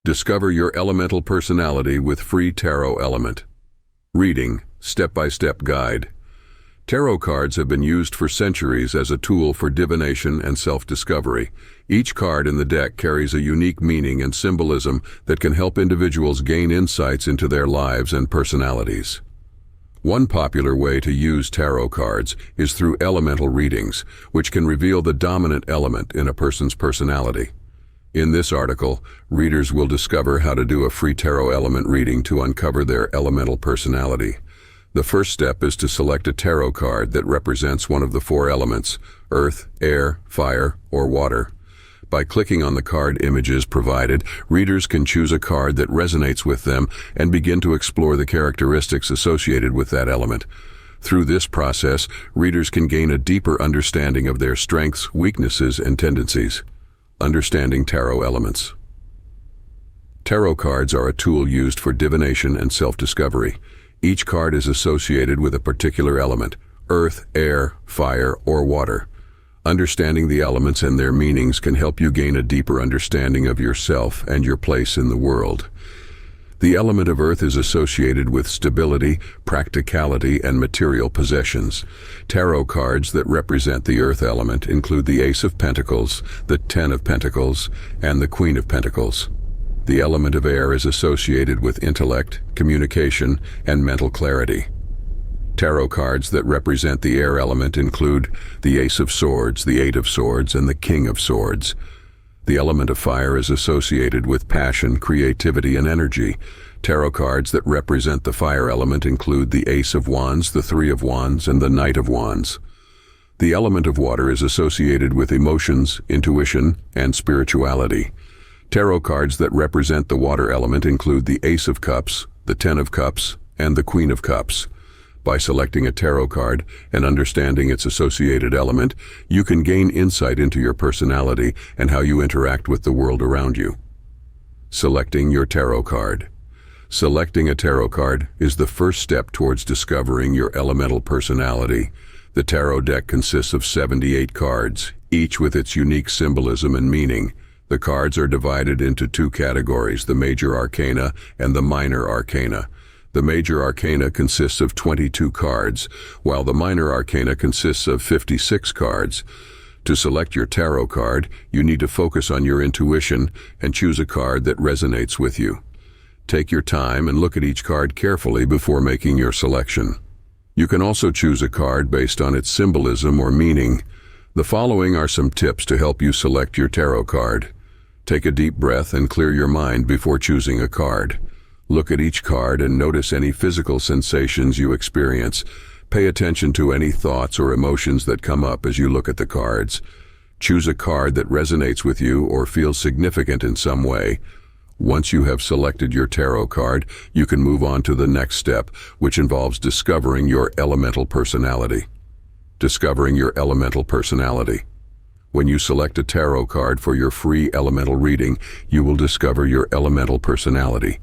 Discover your elemental personality with free tarot element. Reading, step-by-step guide. Tarot cards have been used for centuries as a tool for divination and self-discovery. Each card in the deck carries a unique meaning and symbolism that can help individuals gain insights into their lives and personalities. One popular way to use tarot cards is through elemental readings, which can reveal the dominant element in a person's personality. In this article, readers will discover how to do a free tarot element reading to uncover their elemental personality. The first step is to select a tarot card that represents one of the four elements: earth, air, fire, or water. By clicking on the card images provided, readers can choose a card that resonates with them and begin to explore the characteristics associated with that element. Through this process, readers can gain a deeper understanding of their strengths, weaknesses, and tendencies. Understanding tarot elements. Tarot cards are a tool used for divination and self-discovery. Each card is associated with a particular element: earth, air, fire, or water. Understanding the elements and their meanings can help you gain a deeper understanding of yourself and your place in the world. The element of earth is associated with stability, practicality, and material possessions. Tarot cards that represent the earth element include the Ace of Pentacles, the Ten of Pentacles, and the Queen of Pentacles. The element of air is associated with intellect, communication, and mental clarity. Tarot cards that represent the air element include the Ace of Swords, the Eight of Swords, and the King of Swords. The element of fire is associated with passion, creativity, and energy. Tarot cards that represent the fire element include the Ace of Wands, the Three of Wands, and the Knight of Wands. The element of water is associated with emotions, intuition, and spirituality. Tarot cards that represent the water element include the Ace of Cups, the Ten of Cups, and the Queen of Cups. By selecting a tarot card and understanding its associated element, you can gain insight into your personality and how you interact with the world around you. Selecting your tarot card. Selecting a tarot card is the first step towards discovering your elemental personality. The tarot deck consists of 78 cards, each with its unique symbolism and meaning. The cards are divided into two categories: the major arcana and the minor arcana. The major arcana consists of 22 cards, while the minor arcana consists of 56 cards. To select your tarot card, you need to focus on your intuition and choose a card that resonates with you. Take your time and look at each card carefully before making your selection. You can also choose a card based on its symbolism or meaning. The following are some tips to help you select your tarot card. Take a deep breath and clear your mind before choosing a card. Look at each card and notice any physical sensations you experience. Pay attention to any thoughts or emotions that come up as you look at the cards. Choose a card that resonates with you or feels significant in some way. Once you have selected your tarot card, you can move on to the next step, which involves discovering your elemental personality. Discovering your elemental personality. When you select a tarot card for your free elemental reading, you will discover your elemental personality.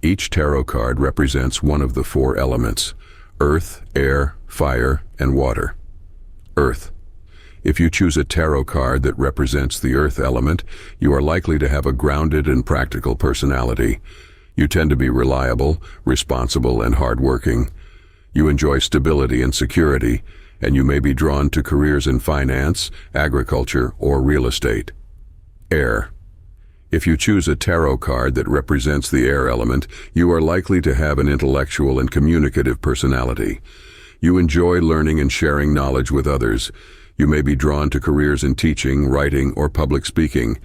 Each tarot card represents one of the four elements: earth, air, fire, and water. Earth. If you choose a tarot card that represents the earth element, you are likely to have a grounded and practical personality. You tend to be reliable, responsible, and hardworking. You enjoy stability and security, and you may be drawn to careers in finance, agriculture, or real estate. Air. If you choose a tarot card that represents the air element, you are likely to have an intellectual and communicative personality. You enjoy learning and sharing knowledge with others. You may be drawn to careers in teaching, writing, or public speaking.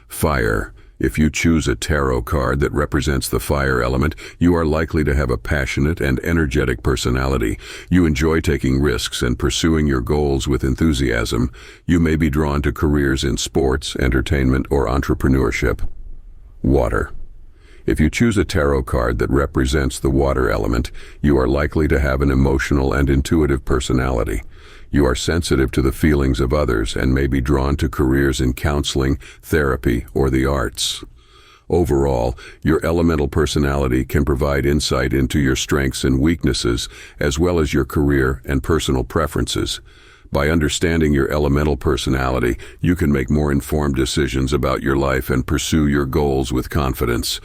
Fire. If you choose a tarot card that represents the fire element, you are likely to have a passionate and energetic personality. You enjoy taking risks and pursuing your goals with enthusiasm. You may be drawn to careers in sports, entertainment, or entrepreneurship. Water. If you choose a tarot card that represents the water element, you are likely to have an emotional and intuitive personality. You are sensitive to the feelings of others and may be drawn to careers in counseling, therapy, or the arts. Overall, your elemental personality can provide insight into your strengths and weaknesses, as well as your career and personal preferences. By understanding your elemental personality, you can make more informed decisions about your life and pursue your goals with confidence.